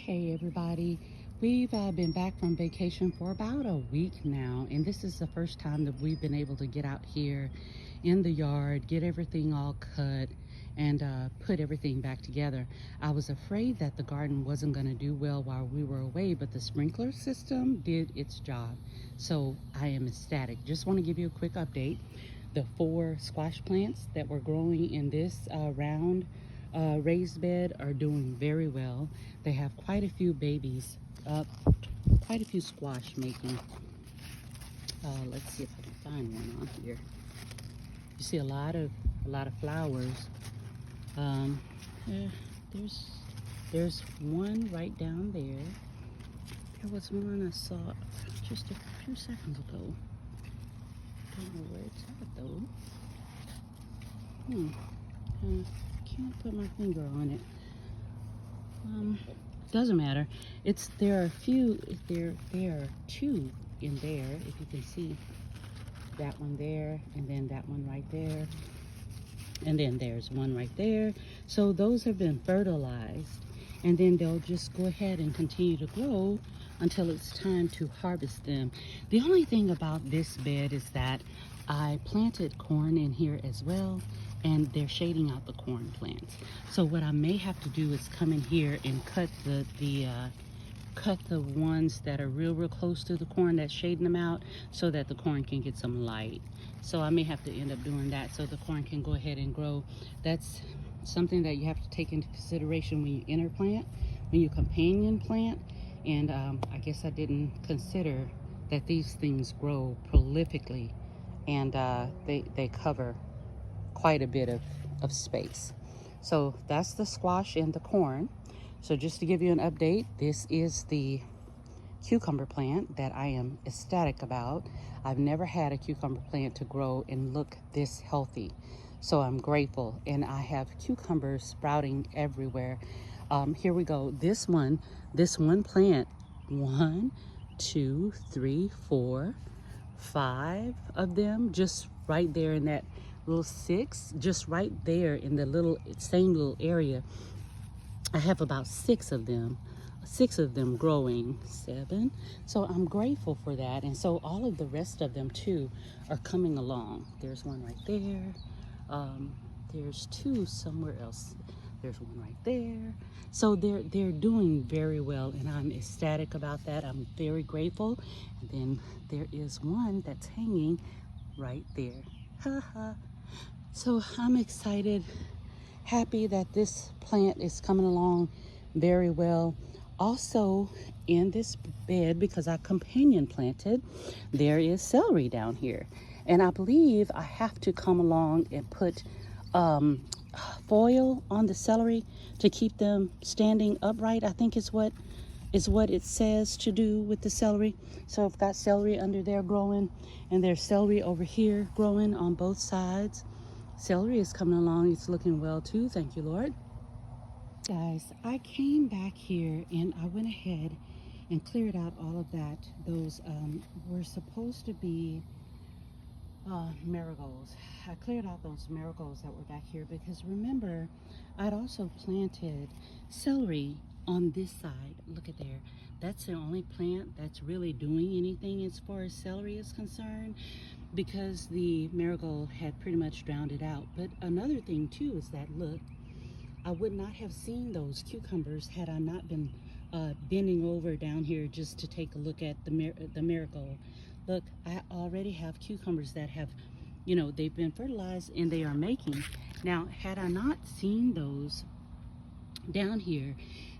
Hey everybody, we've been back from vacation for about a week now, and this is the first time that we've been able to get out here in the yard, get everything all cut, and put everything back together. I was afraid that the garden wasn't going to do well while we were away, but the sprinkler system did its job, so I am ecstatic. Just want to give you a quick update. The 4 squash plants that were growing in this round raised bed are doing very well. They have quite a few babies up, quite a few squash making. Let's see if I can find one on here. You see a lot of flowers. Yeah, there's one right down there. There was one I saw just a few seconds ago. Don't know where it's at though. Can't put my finger on it. Doesn't matter. There are two in there, if you can see. That one there, and then that one right there, and then there's one right there. So those have been fertilized, and then they'll just go ahead and continue to grow until it's time to harvest them. The only thing about this bed is that I planted corn in here as well, and they're shading out the corn plants. So what I may have to do is come in here and cut the ones that are real close to the corn, that's shading them out, so that the corn can get some light. So I may have to end up doing that so the corn can go ahead and grow. That's something that you have to take into consideration when you interplant, when you companion plant. And I guess I didn't consider that these things grow prolifically, and they cover quite a bit of space. So that's the squash and the corn. So just to give you an update, this is the cucumber plant that I am ecstatic about. I've never had a cucumber plant to grow and look this healthy. So I'm grateful, and I have cucumbers sprouting everywhere. Here we go. This one plant, 1, 2, 3, 4, 5 of them, just right there in that little 6, just right there in the same little area. I have about 6 of them growing, 7. So I'm grateful for that. And so all of the rest of them too are coming along. There's one right there. There's 2 somewhere else. There's one right there. So they're doing very well, and I'm ecstatic about that. I'm very grateful. And then there is one that's hanging right there. So I'm excited, happy that this plant is coming along very well. Also in this bed, because I companion planted, there is celery down here, and I believe I have to come along and put foil on the celery to keep them standing upright. I think is what it says to do with the celery. So I've got celery under there growing, and there's celery over here growing on both sides. Celery is coming along. It's looking well too. Thank you, Lord. Guys, I came back here and I went ahead and cleared out all of that. Those were supposed to be marigolds. I cleared out those marigolds that were back here because remember, I'd also planted celery on this side. Look at there. That's the only plant that's really doing anything as far as celery is concerned, because the marigold had pretty much drowned it out. But another thing too is that, look, I would not have seen those cucumbers had I not been bending over down here just to take a look at the marigold. Look, I already have cucumbers that have, they've been fertilized and they are making. Now, had I not seen those down here,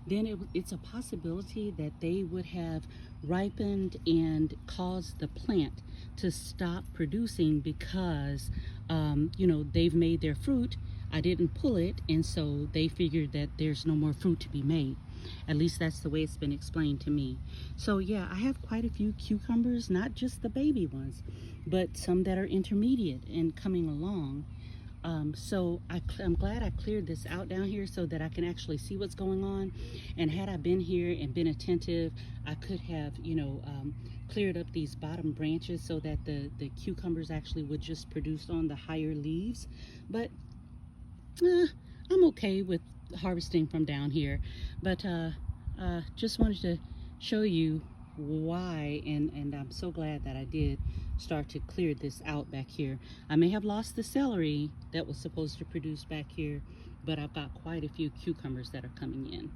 then it's a possibility that they would have ripened and caused the plant to stop producing because, they've made their fruit. I didn't pull it, and so they figured that there's no more fruit to be made. At least that's the way it's been explained to me. So yeah, I have quite a few cucumbers, not just the baby ones, but some that are intermediate and coming along. So I'm glad I cleared this out down here so that I can actually see what's going on. And had I been here and been attentive, I could have, cleared up these bottom branches so that the cucumbers actually would just produce on the higher leaves. But I'm okay with harvesting from down here. But just wanted to show you why, and I'm so glad that I did start to clear this out back here. I may have lost the celery that was supposed to produce back here, but I've got quite a few cucumbers that are coming in.